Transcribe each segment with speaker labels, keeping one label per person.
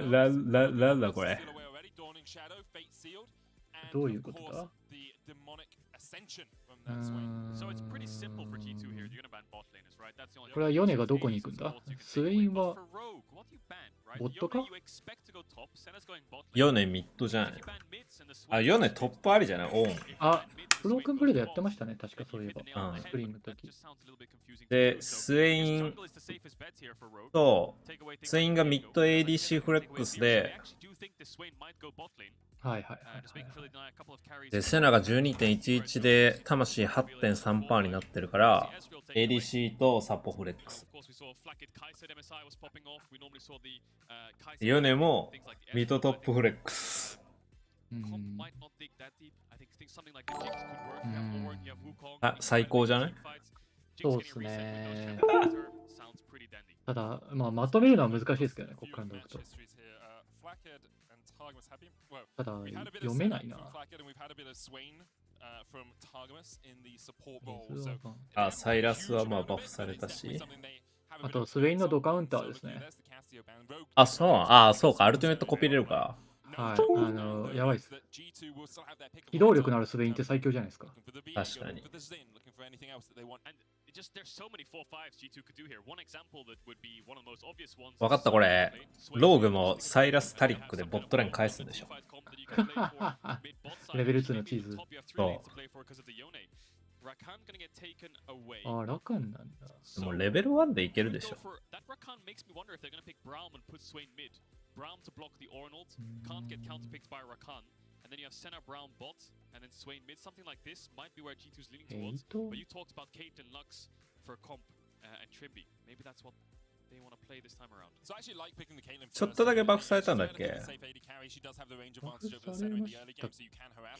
Speaker 1: なんだこれ。
Speaker 2: どういうことだ？これはヨネがどこに行くんだ？スウェインはボットか？
Speaker 1: ヨネミッドじゃない。あ、ヨネトップありじゃない？オン。
Speaker 2: あ、ブロークンブレードやってましたね、確かそういえば。スプリングの時。
Speaker 1: で、スウェインと、スウェインがミッド ADC フレックスで、
Speaker 2: はいはいはい。
Speaker 1: で、セナが 12.11 で魂 8.3% になってるから、ADC とサポフレックス。ヨネもミッドトップフレックス。あ、最高じゃない？
Speaker 2: そうっすね。ただ、まとめるのは難しいですけどね、こっからの動くと。ただ、読めないな。
Speaker 1: あ、サイラスはまあバフされたし。
Speaker 2: あと、スウェインのドカウンターですね。
Speaker 1: あ、そうか、アルティメットコピー入れるか。
Speaker 2: はい、やばいっす。機動力のあるスウェインって最強じゃないですか。
Speaker 1: 確かに。わかった、これ。ローグもサイラス・タリックでボットレーン返すんでしょ。
Speaker 2: レベル2のチーズ。
Speaker 1: そう。
Speaker 2: あ、ラカンなんだ。
Speaker 1: でもレベル1でいけるでしょ。
Speaker 3: And then you have Senna, Brown, Bot, and then Swain mid. Something like this might be where G2's leaning towards. But you talked about Caitlyn Lux for comp and Trimby. Maybe that's what they want to play this time around. So I actually like picking the Caitlyn.
Speaker 1: ちょっとだけバフされたんだっけ？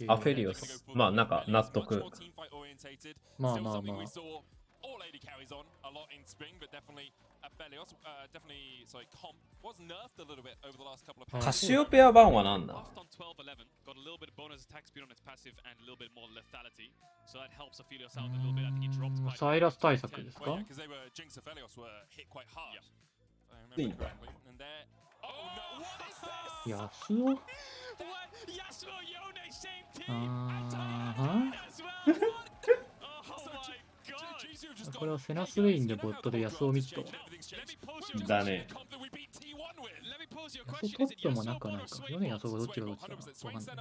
Speaker 1: アフェリオス。まあなんか納得。
Speaker 2: まあ。
Speaker 1: カシオペア版は何だ？
Speaker 2: サイラス対策ですか？
Speaker 1: いいんだ。
Speaker 2: ヤスオ？これはセナスウェインでボットでヤスオミッド。
Speaker 1: だね。
Speaker 2: ヤスオトップもなんかないか。ヨネヤスオがどっちがどっちだろう。わかんない。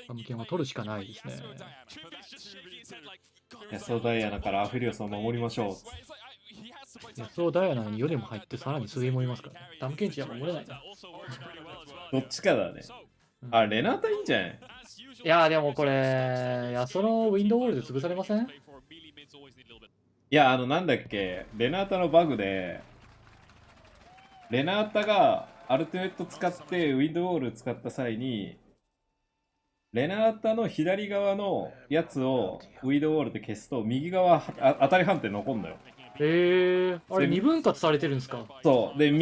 Speaker 2: アムケンを取るしかないですね。
Speaker 1: ヤスオダイアナからアフェリオスを守りましょう。
Speaker 2: ヤスオダイアナにヨネも入ってさらにスウェイもいますから、ね。ダムケンチは守れないな。
Speaker 1: どっちかだね。あ、レナータいいんじゃない？
Speaker 2: いやでもこれ、ヤスオのウィンドウォールで潰されません？
Speaker 1: いや、なんだっけ、レナータのバグで、レナータがアルティメット使ってウィンドウォール使った際に、レナータの左側のやつをウィンドウォールで消すと、右側当たり判定残るんだよ。
Speaker 2: あれ2分割されてるんですか？
Speaker 1: そうで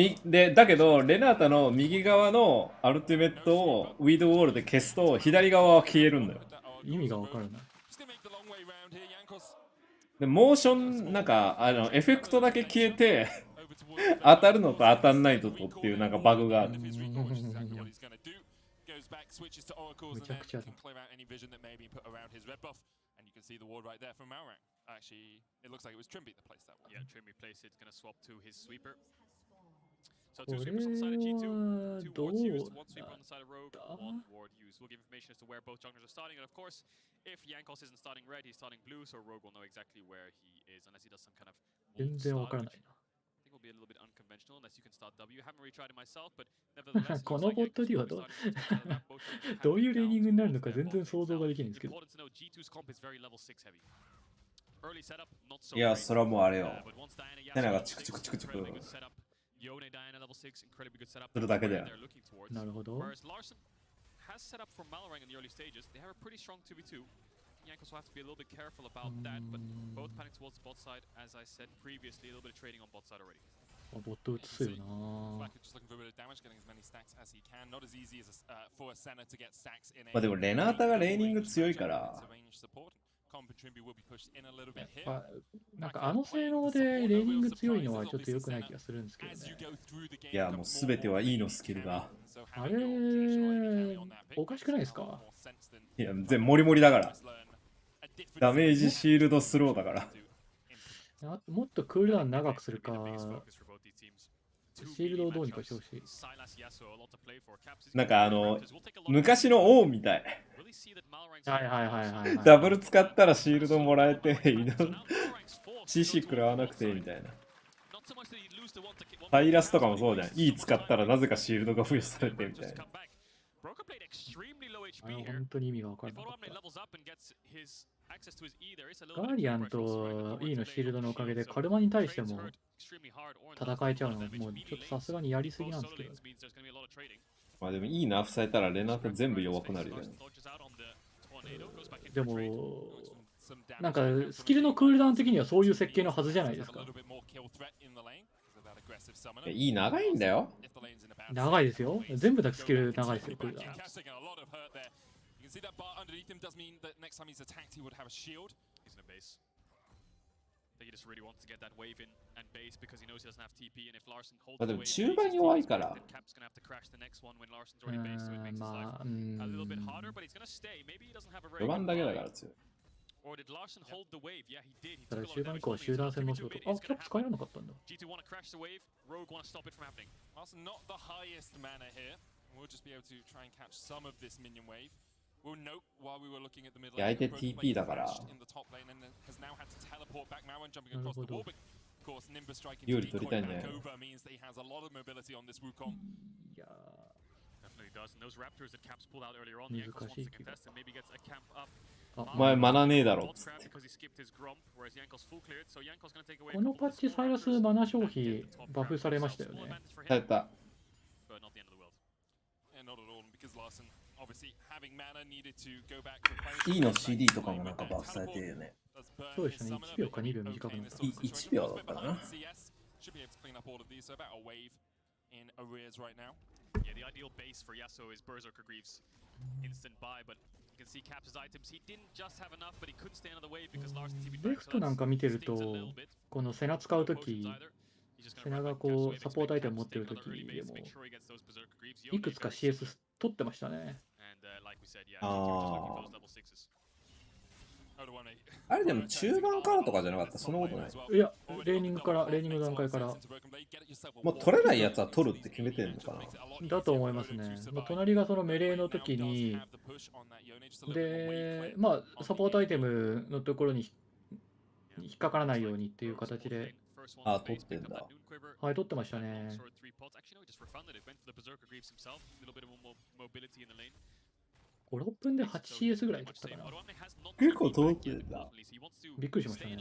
Speaker 1: だけどレナータの右側のアルティメットをウィードウォールで消すと左側は消えるんだよ。
Speaker 2: 意味が分かるな。
Speaker 1: でモーションなんかエフェクトだけ消えて当たるのと当たんないのとっていうなんかバグがある。
Speaker 2: めちゃくちゃだ。
Speaker 3: See the ward right there from Malrank. Actually, it looks like it was Trimby that placed that one. Yeah, Trimby placed it. It's going to swap to his sweeper. So two sweepers on the side of G2, two wards used, one sweeper on the side of Rogue, one ward used. We'll give information as to where both junglers are starting. And of course, if Jankos isn't starting red, he's starting blue, so Rogue will know exactly where he is, unless he does some kind of wolf start, which I think will be a little bit unconventional, unless you can start W. I haven't really tried it myself, but nevertheless,
Speaker 2: このボットディはどういうレーニングになるのか全然想像ができないんですけど。
Speaker 1: いや、それはもうあれよ。テナがチクチクチクチクするだけだよ。
Speaker 2: なるほど。
Speaker 3: Jankos will have to be a little bit careful about that, but both panning towards bot side, as I said previously, a little bit of trading on bot side already.
Speaker 2: ボット打つよな。
Speaker 1: まあでもレナータがレーニング強いから。
Speaker 2: なんかあの性能でレーニング強いのはちょっと良くない気がするんですけどね。
Speaker 1: いや、もう全てはいいのスキルが。
Speaker 2: あれ、おかしくないですか？
Speaker 1: いや、全モリモリだから。ダメージシールドスローだから。
Speaker 2: もっとクールダウン長くするか、シールドをどうにかしてほしい。
Speaker 1: なんか昔の王みたい。
Speaker 2: はいはいはいはい、はい。
Speaker 1: ダブル使ったらシールドもらえて、移動 CC 食らわなくてみたいな。タイラスとかもそうじゃん。E 使ったらなぜかシールドが付与されてみたいな。
Speaker 2: 本当に意味が分からなかった。ガーディアンと E のシールドのおかげでカルマに対しても戦えちゃうのはもうちょっとさすがにやりすぎなんですけど。
Speaker 1: まあでもいいナーフされたらレナータ全部弱くなるよね。
Speaker 2: でも、なんかスキルのクールダウン的にはそういう設計のはずじゃないですか。
Speaker 1: いい長いんだよ。
Speaker 2: 長いですよ。全部だけスキル長いですよ、クールダウン。
Speaker 1: でも中盤弱いから。
Speaker 2: まあ、
Speaker 1: 序盤だけだから強い。
Speaker 2: ただ中盤以降は集団戦の仕事。あ、キャップ使えなかったんだ。
Speaker 1: 相手 TP だから。有利取りたいんだよ。
Speaker 2: いや難しいけど。
Speaker 1: お前マナねえだろ。
Speaker 2: このパッチサイラスマナ消費バフされましたよね。
Speaker 1: された。E の CD とかもなんかバフされてるよね。
Speaker 2: そうですね、1秒か2秒短くなった。
Speaker 1: 1秒だったかな。
Speaker 2: レフトなんか見てると、このセナ使うとき、セナがこうサポートアイテム持ってるときでも、いくつか CS 取ってましたね。
Speaker 1: あれでも中盤からとかじゃなかった？そんなことない？
Speaker 2: いや、レーニングの段階から。
Speaker 1: もう取れないやつは取るって決めてるのかな？
Speaker 2: だと思いますね。隣がそのメレーの時に、で、まあ、サポートアイテムのところに引っかからないようにっていう形で。
Speaker 1: あ、取ってんだ。
Speaker 2: はい、取ってましたね。5、6分で 8CS ぐらい取ったかな。
Speaker 1: 結構通ってんだ。
Speaker 2: びっくりしましたね。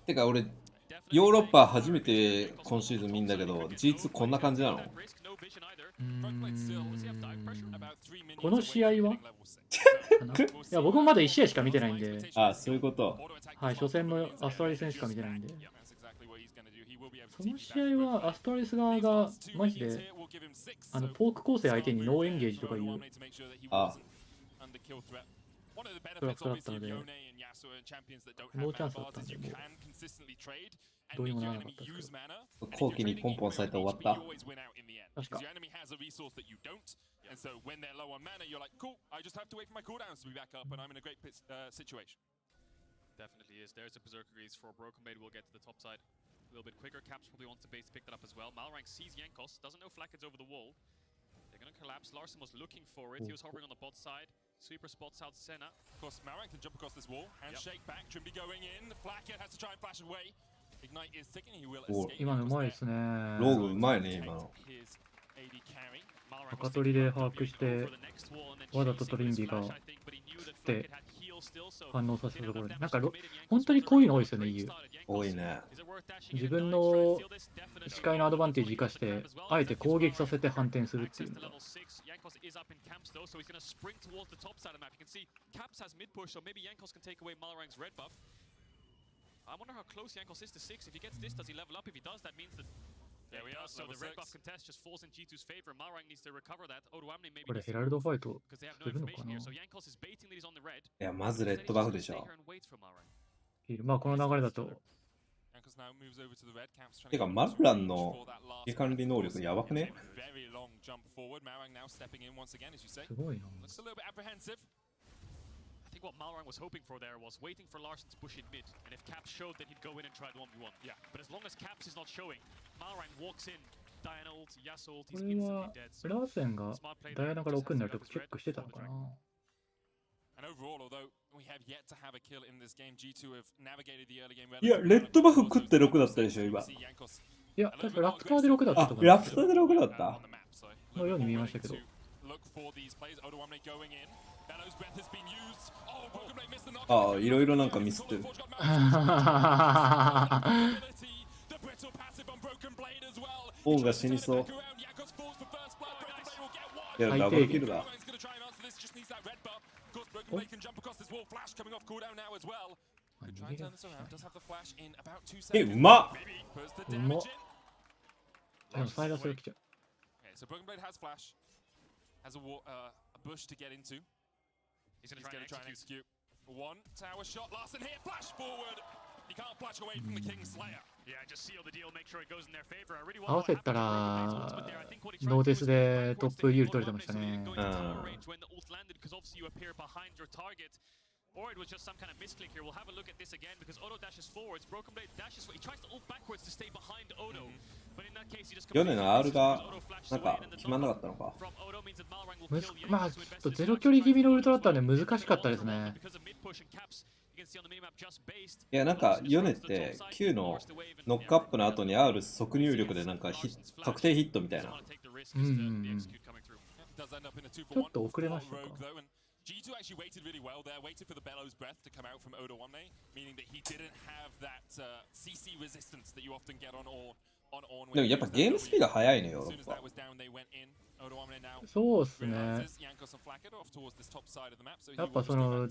Speaker 1: てか俺、ヨーロッパ初めて今シーズン見んだけど、G2 こんな感じなの？
Speaker 2: この試合はいや、僕もまだ1試合しか見てないんで。
Speaker 1: あ、そういうこと。
Speaker 2: はい、初戦のアストラリス戦しか見てないんで。その試合はアストラリス側がマジでポーク構成相手にノーエンゲージとかいうトラクトだったので、ノーチャンスだったんで、もうどうにもならなかったですけど。
Speaker 1: 後期にポンポンされて終わった。
Speaker 2: 確か。
Speaker 3: Definitely is. There's a Berserker Greaves for Broken Blade. We'll get to the top side a little bit quicker. Caps probably wants to base pick that up as well. Malrank sees Yankos, doesn't know Flack is over the wall. They're gonna collapse. Larson was looking for it. He was hovering on the bot side. Sweeper spots out Senna. Of course, Malrank can jump across this wall. Handshake back. Trimby going in. Flack has to try and flash away. Ignite is ticking. He will escape.
Speaker 2: 今のうまいですね。
Speaker 1: ローグうまいね、今の。
Speaker 2: 赤取りで把握して、わざとトリンビが釣って反応させたところで、なんか本当にこういうの多いですよね、EU。
Speaker 1: 多いね。
Speaker 2: 自分の視界のアドバンテージ生かして、あえて攻撃させて反転するっていうのが。
Speaker 3: I wonder how close Yankos is to 6. If he gets this, does he level up? If he does, that means that There we are. So the red buff contest just falls in G2's favor. Malrang needs to recover that. Odoamne maybe
Speaker 2: これ
Speaker 3: needs
Speaker 2: ヘ
Speaker 3: to
Speaker 2: ラルドファイト
Speaker 3: because they have
Speaker 2: す
Speaker 3: no
Speaker 2: るのか
Speaker 3: information
Speaker 2: な
Speaker 3: here. So Yankos is baiting that he's on the red.
Speaker 1: いや、まずレッ
Speaker 3: Instead,
Speaker 1: ド
Speaker 3: he's
Speaker 1: バ
Speaker 3: just
Speaker 1: フ
Speaker 3: gonna
Speaker 1: でし
Speaker 3: stay
Speaker 1: ょ。
Speaker 3: here and wait for Malrang.
Speaker 2: まあこの流れだと
Speaker 3: Yankos now moves over to the red. Caps trying
Speaker 1: て
Speaker 3: to
Speaker 1: か、
Speaker 3: get
Speaker 1: マ
Speaker 3: into
Speaker 1: ルラン
Speaker 3: range
Speaker 1: の
Speaker 3: for that last
Speaker 1: 危機管理能力やばくね？
Speaker 3: very long jump forward. Malrang now stepping in once again, as you say.
Speaker 2: すごいな。
Speaker 3: Looks a little bit apprehensive. I think what Malrang was hoping for there was waiting for Larsen to push in mid, and if Caps showed, then he'd go in and try the 1v1. Yeah. But as long as Caps is not showing, Malrang walks in, Diana ult, Yasuo ult,
Speaker 2: こ
Speaker 3: he's
Speaker 2: れ
Speaker 3: instantly
Speaker 2: は
Speaker 3: dead. So
Speaker 2: ラーセンが
Speaker 3: smart play
Speaker 2: ダイア
Speaker 3: there.
Speaker 2: ナから
Speaker 3: Just
Speaker 2: 奥
Speaker 3: has
Speaker 2: に
Speaker 3: to
Speaker 2: なる
Speaker 3: grab
Speaker 2: と
Speaker 3: his
Speaker 2: チェッ
Speaker 3: red
Speaker 2: クしてた
Speaker 3: for
Speaker 2: の
Speaker 3: the
Speaker 2: か
Speaker 3: dragon.
Speaker 2: な。
Speaker 3: And overall, although we have yet to have a kill in this game, G2 have navigated the early game
Speaker 1: いや、レッドバフ食って6だったでしょ、今。
Speaker 2: いや、確かラプターで6だった
Speaker 1: あ
Speaker 2: と、か
Speaker 1: ラプターで6だった。
Speaker 2: のように見えましたけど。
Speaker 1: ああ、いろいろなんかミスってる。オーが死にそう。いや、ダブルキルだ。え、うまっ。
Speaker 2: うまっ。でもサイラスが来ちゃう。
Speaker 3: So Broken Blade has flash, has a bush to get into. He's going to try and execute one tower shot. Larsen here, flash forward. He can't flash away from the King Slayer. Yeah, just seal the deal, make sure it goes in their favor. I really want
Speaker 2: 合わせたらノーテスでトップ有利取れてましたね。
Speaker 3: Or it was just some kind of misclick here. We'll have a look at this again because Odo dashes forwards. Broken Blade dashes. He tries to ult backwards to stay behind Odo. But in that case, he just
Speaker 1: ヨネの R がなんか決まんなかったのか。
Speaker 2: まあちょっとゼロ距離気味のウルトラだったんで難しかったですね。
Speaker 1: いや、なんかヨネって9のノックアップの後に R 即入力でなんか確定ヒットみたいな。
Speaker 2: ちょっと遅れましたか。
Speaker 3: G2 actually waited really well there, waited for the Bellows breath to come out from Odoamne, meaning that he didn't have that CC resistance that you often get on Ornn.
Speaker 1: でもやっぱゲームスピード速いのよ。
Speaker 2: そうっすね。やっぱその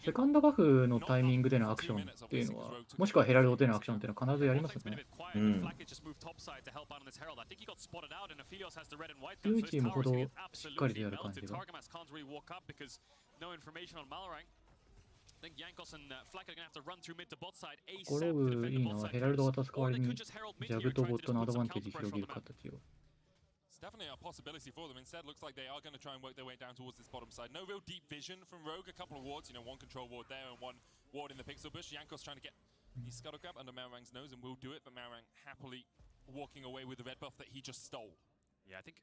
Speaker 2: セカンドバフのタイミングでのアクションっていうのは、もしくはヘラルドでのアクションっていうのは必ずやりますよね。強いチームほどしっかりとやる感じが。これをいいのはヘラルドが助かわりにジャグとボットのアドバンテージ広げる形を。
Speaker 3: Definitely a possibility for them. Instead, looks like they are going to try and work their way down towards this bottom side. No real deep vision from Rogue. A couple of wards, one control ward there and one ward in the pixel bush. Yankos trying to get the scuttle grab under Malrang's nose and will do it, but Malrang happily walking away with the red buff that he just stole. Yeah, I think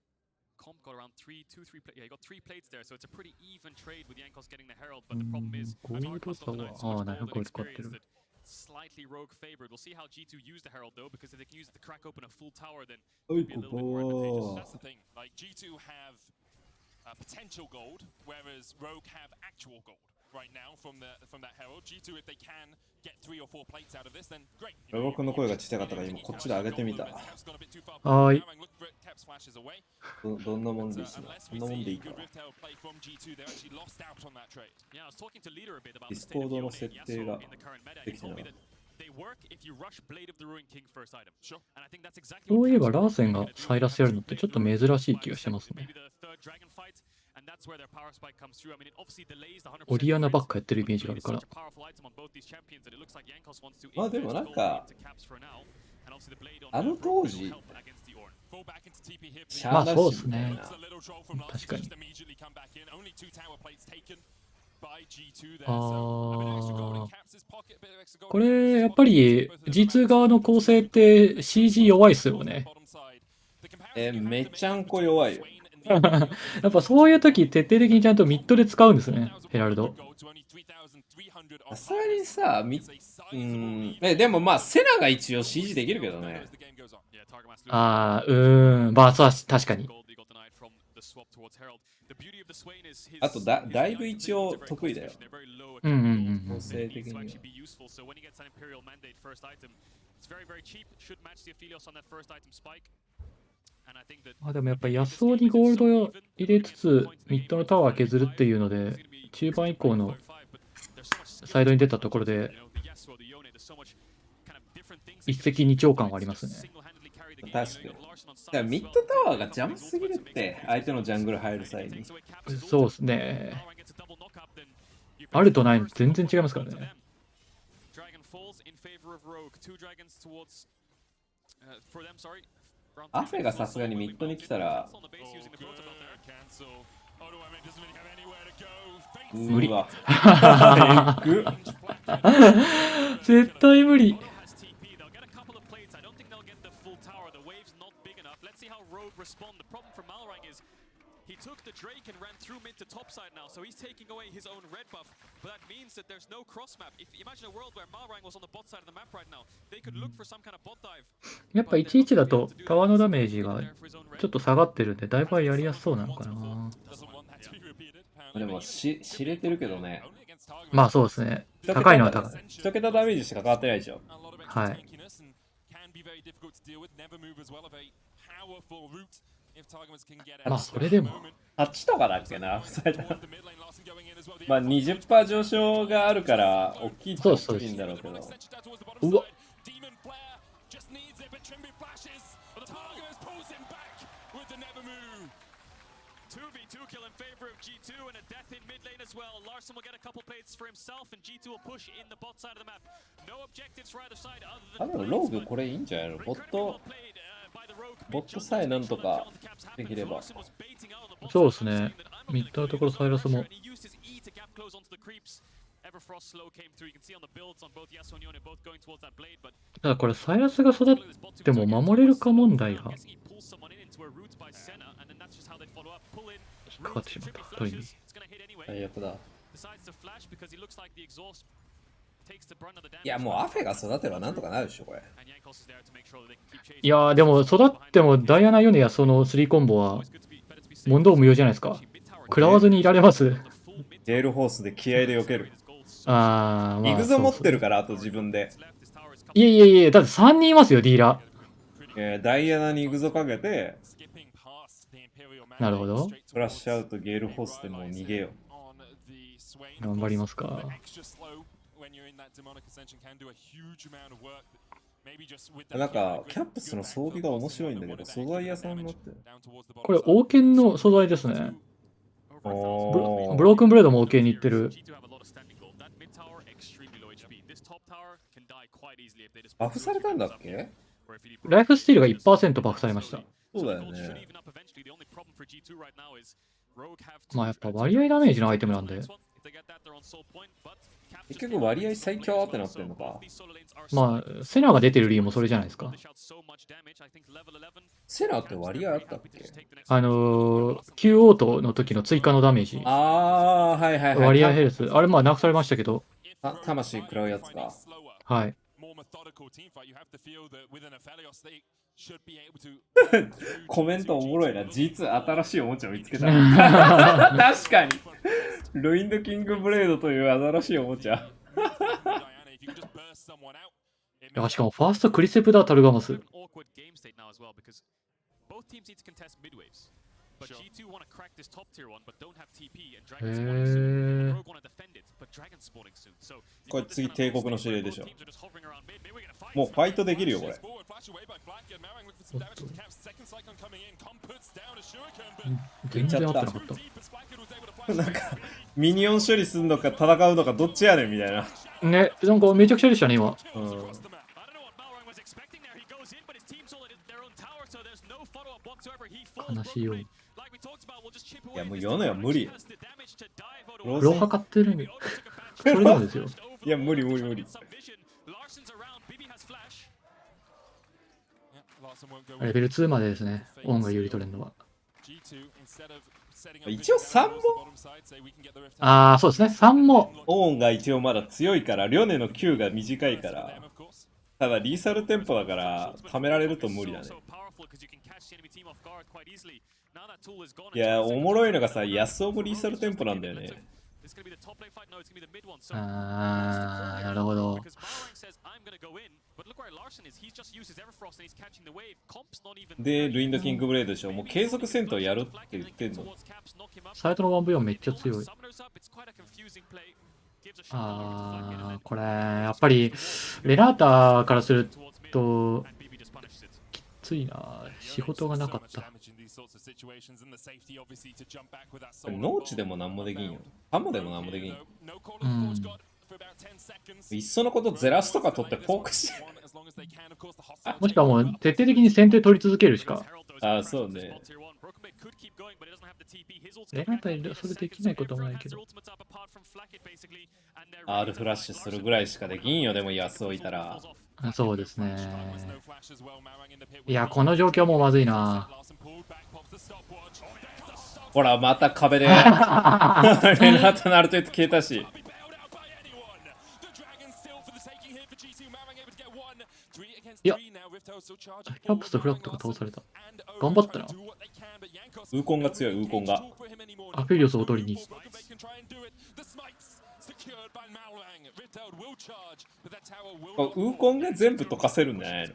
Speaker 3: Comp got around he got 3 plates there, so it's a pretty even trade with Yankos getting the Herald, but the problem is slightly rogue favored. We'll see how G2 use the Herald though, because if they can use it to crack open a full tower, then it'll be a little bit more advantageous. That's the thing. Like G2 have potential gold, whereas Rogue have actual gold right now from that Herald. G2, if they can get 3 or 4 plates out of this, then great.
Speaker 1: ロボ君の声がちっちゃかったから今こっちで上げてみた。
Speaker 2: はい。
Speaker 1: どんなもんでいいですね。そんなもんでいいか。ディスコードの設定ができてない。
Speaker 2: そういえばラーセンがサイラスやるのってちょっと珍しい気がしますね。オリアナばっかやってるイメージがあるから。
Speaker 1: まあでもなんかあの当時
Speaker 2: まあそうですね。確かに。これやっぱり G2 側の構成って CG 弱いっすよね。
Speaker 1: めちゃんこ弱いよ。
Speaker 2: やっぱそういう時徹底的にちゃんとミッドで使うんですね、ヘラルド。
Speaker 1: さすがにさ、でもまあセナが一応 CG できるけどね。
Speaker 2: まあそう確かに。
Speaker 1: あとだいぶ一応得意だよ。構成的には。
Speaker 2: でもやっぱり安尾にゴールドを入れつつミッドのタワー削るっていうので中盤以降のサイドに出たところで一石二鳥感はありますね。
Speaker 1: 確かに。だからミッドタワーが邪魔すぎるって、相手のジャングル入る際に。
Speaker 2: そうですね。あるとないの全然違いますからね。
Speaker 1: アフェがさすがにミッドに来たら、
Speaker 2: 無理。
Speaker 1: うわ
Speaker 2: 絶対無理。
Speaker 3: He took the Drake and ran through mid to top side now, so he's taking away his own red buff. But that means that there's no cross map. If imagine a world where Malrang was on the bot side of the map right now, they could look for some kind of bot dive.
Speaker 2: やっぱ11だとタワーのダメージがちょっと下がってるんで、だいぶやりやすそうなのかな。
Speaker 1: でも知れてるけどね。
Speaker 2: まあそうですね。高いのは高い。
Speaker 1: 一桁ダメージしか変わってないでしょ。
Speaker 2: はい。まあそれでも
Speaker 1: 8とかだっけな。まあ20%上昇があるから大きいっちゃ大きいんだろうけど。
Speaker 2: うわ。
Speaker 3: 2v2 kill in favor of G2 and a death in mid lane as well. Larson will get a couple plates for himself and G2 will push in the bot side of the map. No objectives for either side other than
Speaker 1: ローグこれいいんじゃないの？ボットさえなんとかできれば。
Speaker 2: そうですね。ミッドのところサイラスも。ただこれサイラスが育っても守れるか問題が引っかかってしまった。トイレ。
Speaker 1: 最悪だ。いやもうアフェが育てばなんとかなるでしょこれ。
Speaker 2: いやーでも育ってもダイアナ・ヨネやその3コンボは問答無用じゃないですか。食らわずにいられます。
Speaker 1: ゲールホースで気合で避ける。
Speaker 2: あー、まあ、
Speaker 1: イグゾ持ってるからあと自分で。
Speaker 2: いやいやいや、だって3人いますよ、ディーラ
Speaker 1: ー。ダイアナにイグゾかけて、
Speaker 2: なるほど。
Speaker 1: フラッシュアウトゲールホースでもう逃げよ
Speaker 2: う。頑張りますか。
Speaker 1: なんかキャップスの装備が面白いんだけど、素材屋さんになってる。
Speaker 2: これ王権の素材ですね。ブロークンブレードも王権に行ってる。
Speaker 1: バフされたんだっけ？
Speaker 2: ライフスティールが 1% バフされました。
Speaker 1: そうだよね。
Speaker 2: まあやっぱ割合ダメージのアイテムなんで。
Speaker 1: 結局割合最強ってなってるのか。
Speaker 2: まあセナが出てる理由もそれじゃないですか。
Speaker 1: セナって割合あったっけ
Speaker 2: Q オートの時の追加のダメージ。
Speaker 1: ああ、はいはいはい。
Speaker 2: 割合ヘルス。あれまあなくされましたけど。
Speaker 1: 魂食らうやつか。
Speaker 2: はい。
Speaker 1: コメントおもろいな。G2 新しいおもちゃを見つけた。確かに。ルインドキングブレードという新しいおもちゃ。
Speaker 2: いやしかもファーストクリセプダータルガマス。
Speaker 1: これ次帝国の指令でしょ。もうファイトできるよこれ。
Speaker 2: 全然合ってなかった。
Speaker 1: なんかミニオン処理すんのか戦うのかどっちやねんみたいな。
Speaker 2: ね、なんかめちゃくちゃでしたね今。悲しいよ。い
Speaker 1: やもう世のや無理。
Speaker 2: ロハ買ってるに。それなんですよ。
Speaker 1: いや無理無理無理。
Speaker 2: レベル2までですね。オンが有利トレンドは。
Speaker 1: 一応3も
Speaker 2: ああ、そうですね。3も。
Speaker 1: オンが一応まだ強いから、リョネの Q が短いから。ただリーサルテンポだから貯められると無理だね。いやおもろいのがさ、ヤスオもリーサルテンポなんだよね。
Speaker 2: ああ、なるほど。
Speaker 1: で、ルインドキングブレードでしょ。もう継続戦闘やるって言ってんの。
Speaker 2: サイトの 1V4 めっちゃ強い。ああ、これ、やっぱり、レナータからするときついな。仕事がなかった。
Speaker 1: 農地でもなんもできんよ。ハモでもなんもできんよ。
Speaker 2: うん。
Speaker 1: いっそのことゼラスとか取ってフォークして。
Speaker 2: もしくはもう徹底的に先手取り続けるしか。
Speaker 1: ああ、そうね。
Speaker 2: レナタにそれできないこともないけど。
Speaker 1: R フラッシュするぐらいしかできんよ、でも安をいたら。
Speaker 2: そうですね。いや、この状況もまずいな。
Speaker 1: ほら、また壁でレナータのアルトレット消えたし。
Speaker 2: いや、キャップスとフラッグとか倒された。頑張ったな。
Speaker 1: ウーコンが強い、ウーコンが。
Speaker 2: アフェリオスを取りに。
Speaker 1: ウーコンが全部溶かせるんじゃないの？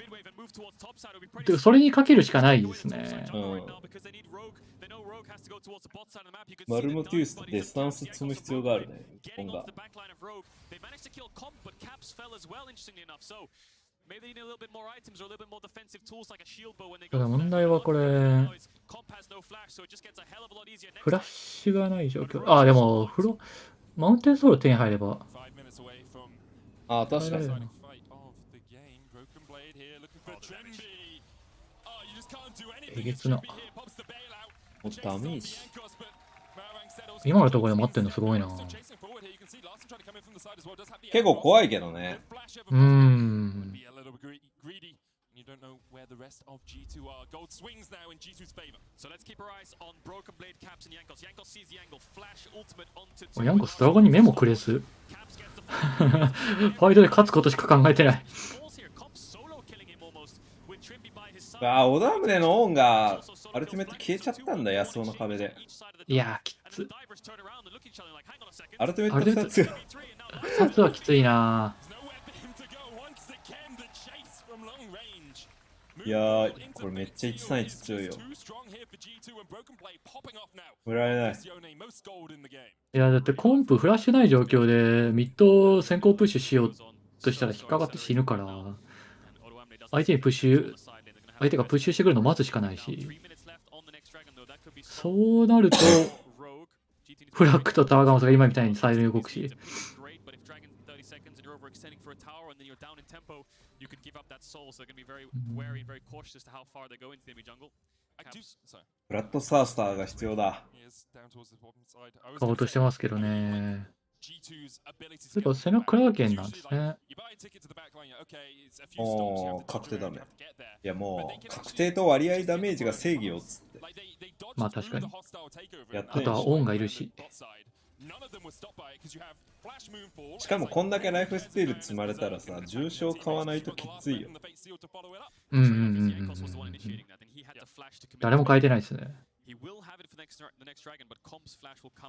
Speaker 2: てかそれにかけるしかないですね。
Speaker 1: うん。マルモティウスとデスタンス積む必要があるね、ウーコンが。
Speaker 2: ただ問題はこれ、フラッシュがない状況。あ、でも、マウンテンソール手に入れば。
Speaker 1: ああ、確かに。
Speaker 2: えげつな。
Speaker 1: もうダメージ。
Speaker 2: 今のところで待ってるのすごいな。
Speaker 1: 結構怖いけどね。
Speaker 3: You don't know where the rest of G2 are. Gold swings now in G2's favor. So let's keep our eyes on Broken Blade, Caps, and Yankos. Yankos sees the angle, flash ultimate onto
Speaker 2: ヤンコスドラゴンに目もくれず。ファイトで勝つことしか考えてない。
Speaker 1: あ、オダムネのオンがアルティメット消えちゃったんだ、安尾の壁で。
Speaker 2: いやー、きつ。
Speaker 1: アルティメット2つ。
Speaker 2: 2つはきついな。
Speaker 1: いやー、これめっちゃ131強いよ。振られない。
Speaker 2: いや、だってコンプフラッシュない状況でミッド先行プッシュしようとしたら引っかかって死ぬから、相手がプッシュしてくるのを待つしかないし、そうなると、フラッグとタワーガマスが今みたいにサイドに動くし。
Speaker 1: ブラッドサースターが必要だ。
Speaker 2: 買おうとしてますけどね。そういえば背中クラーケンなんですね。
Speaker 1: おー、確定ダメ。いやもう、確定と割合ダメージが正義をつって。
Speaker 2: まあ確かに。
Speaker 1: やって
Speaker 2: あとはオンがいるし。
Speaker 1: しかもこんだけライフスティール積まれたらさ、重傷買わないときついよ。
Speaker 2: 誰も変えてないですね。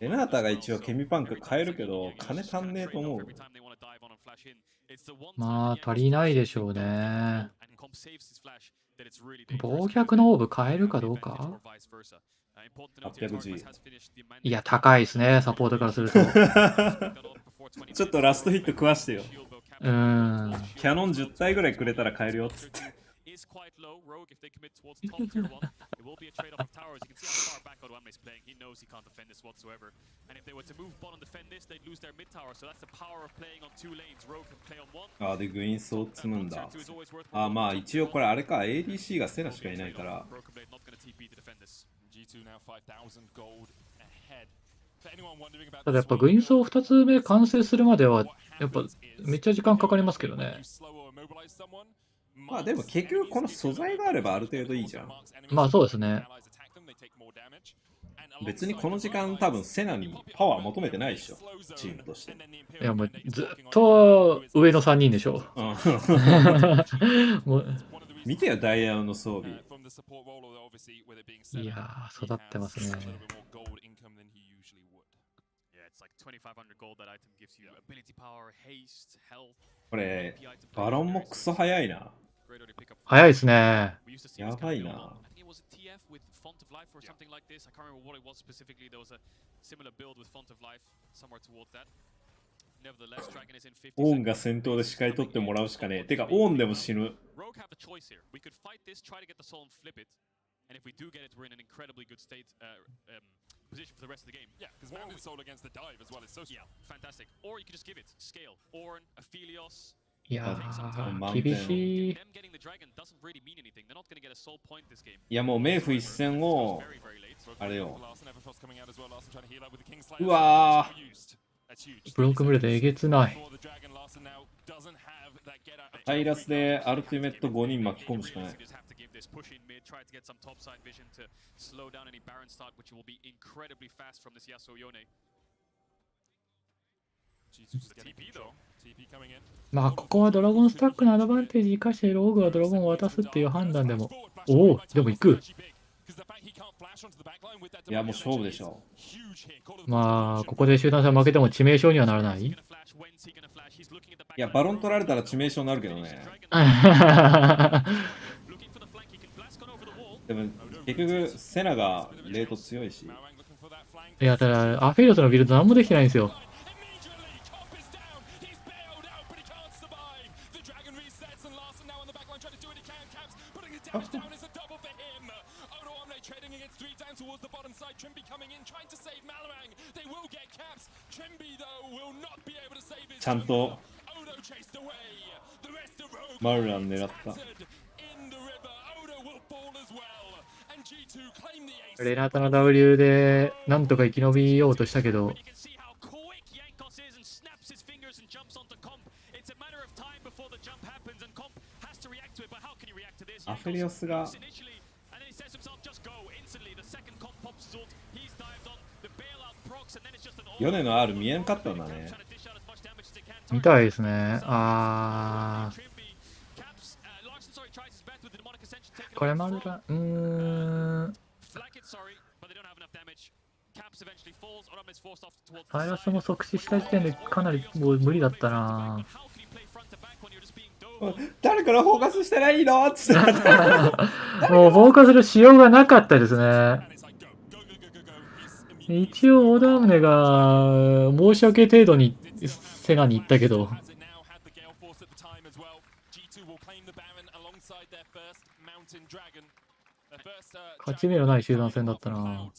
Speaker 1: レナータが一応ケミパンク変えるけど、金足んねえと思う。
Speaker 2: まあ足りないでしょうね。忘却のオーブ変えるかどうか
Speaker 1: 800G。
Speaker 2: いや、高いですね、サポートからすると。
Speaker 1: ちょっとラストヒット食わしてよ。
Speaker 2: キャ
Speaker 1: ノン10体ぐらいくれたら買えるよっつって。あ、で、グインソー積むんだ。あ、まあ一応これあれか、ADC がセナしかいないから。
Speaker 2: ただやっぱグインソー2つ目完成するまではやっぱめっちゃ時間かかりますけどね。
Speaker 1: まあでも結局この素材があればある程度いいじゃん。
Speaker 2: まあそうですね。
Speaker 1: 別にこの時間多分セナにパワー求めてないでしょ、チームとして。い
Speaker 2: やもうずっと上の3人でしょ。もう
Speaker 1: 見てよ、ダイヤの装備。
Speaker 2: いやー、育ってますね。
Speaker 1: これ、バロンもクソ早いな。
Speaker 2: 早いですね。
Speaker 1: やばいな。オーンが先頭で視界取ってもらうしかねえ。てか、オーンでも死ぬ。
Speaker 3: And if we do get it, we're in an incredibly good state position for the rest of the game. Yeah, because Mountain Soul against the dive as well is so strong. Yeah, fantastic. Or you could just give it scale. Ornn, Aphelios.
Speaker 2: いや
Speaker 1: マウンテン
Speaker 2: ー、厳しい。
Speaker 3: Them getting the dragon doesn't really mean anything. They're not going to get a soul point this game.
Speaker 1: いや、もう冥府一戦を、
Speaker 3: Very, very late.
Speaker 1: あれよ。
Speaker 3: Larson, Everfrost coming out as well. Larson trying to heal up with the King's Slayer.
Speaker 1: うわー。
Speaker 3: That's huge.
Speaker 2: ブロックムレでえげつない。
Speaker 3: For the dragon, Larson now doesn't have that get out.
Speaker 1: タイラスでアルティメット5人巻き込むしかない。
Speaker 3: Just have to give this push in mid, try to get some top side vision to slow down any Baron start, which will be incredibly fast from this Yasuo Yone. TP though. TP coming in.
Speaker 2: まあここはドラゴンスタックのアドバンテージ生かしてローグはドラゴンを渡すっていう判断でも、おお、でも行く。
Speaker 1: いや、もう勝負でしょ。
Speaker 2: まあここで集団戦負けても致命傷にはならない。
Speaker 1: いや、バロン取られたら致命傷になるけどね。でも、結局、セナがレート強いし。
Speaker 2: いや、ただアフェリオスのビルド何もできてないんですよ。
Speaker 1: ちゃんとマルラン狙った。
Speaker 2: レナータの W でなんとか生き延びようとしたけど、
Speaker 1: アフェリオスがヨネの R 見えんかったんだね。
Speaker 2: 見たいですね。あー、これマルラン、サイラスも即死した時点でかなりもう無理だったな。
Speaker 1: 誰からフォーカスしたらいいのって言った
Speaker 2: もうフォーカスするしようがなかったですね。一応オーダームネが申し訳程度にセナに行ったけど、勝ち目のない集団戦だったな。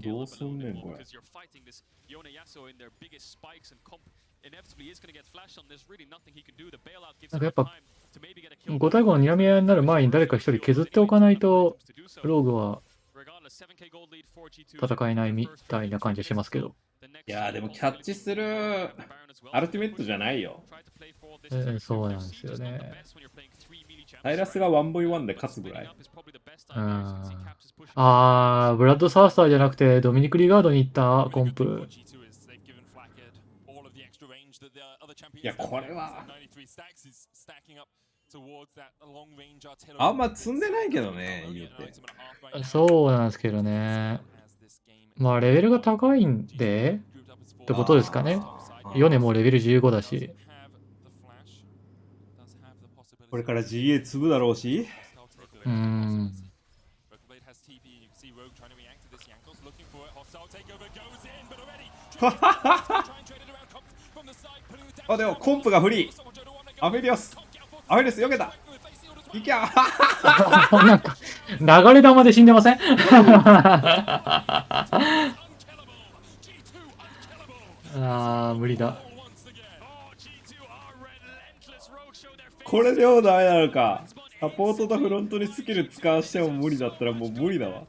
Speaker 1: どうすんねんこれ。
Speaker 2: なんかやっぱ5対5の睨み合いになる前に誰か一人削っておかないとローグは戦えないみたいな感じがしますけど。
Speaker 1: いやーでもキャッチするアルティメットじゃないよ。
Speaker 2: そうなんですよね。
Speaker 1: タイラスが 1v1 で勝つぐらい。
Speaker 2: あー、ブラッドサースターじゃなくてドミニク・リガードに行ったコンプ。
Speaker 1: いや、これはあんま積んでないけどね、言うて。
Speaker 2: そうなんですけどね。まあレベルが高いんでってことですかね。ヨネもレベル15だし。
Speaker 1: これから GA 積むだろうし。あ、でもコンプがフリー。アフェリオス。アフェリオス避けた。いけゃ
Speaker 2: なんか流れ弾で死んでませんあー、無理だ。
Speaker 1: これでもダメなのか。サポートとフロントにスキル使わしても無理だったらもう無理だわ。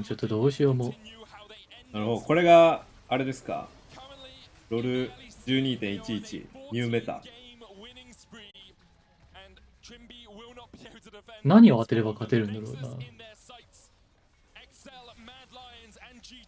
Speaker 2: ちょっとどうしようも。
Speaker 1: なるほど、これがあれですか。ロル 12.11 ニューメタ。
Speaker 2: 何を当てれば勝てるんだろうな。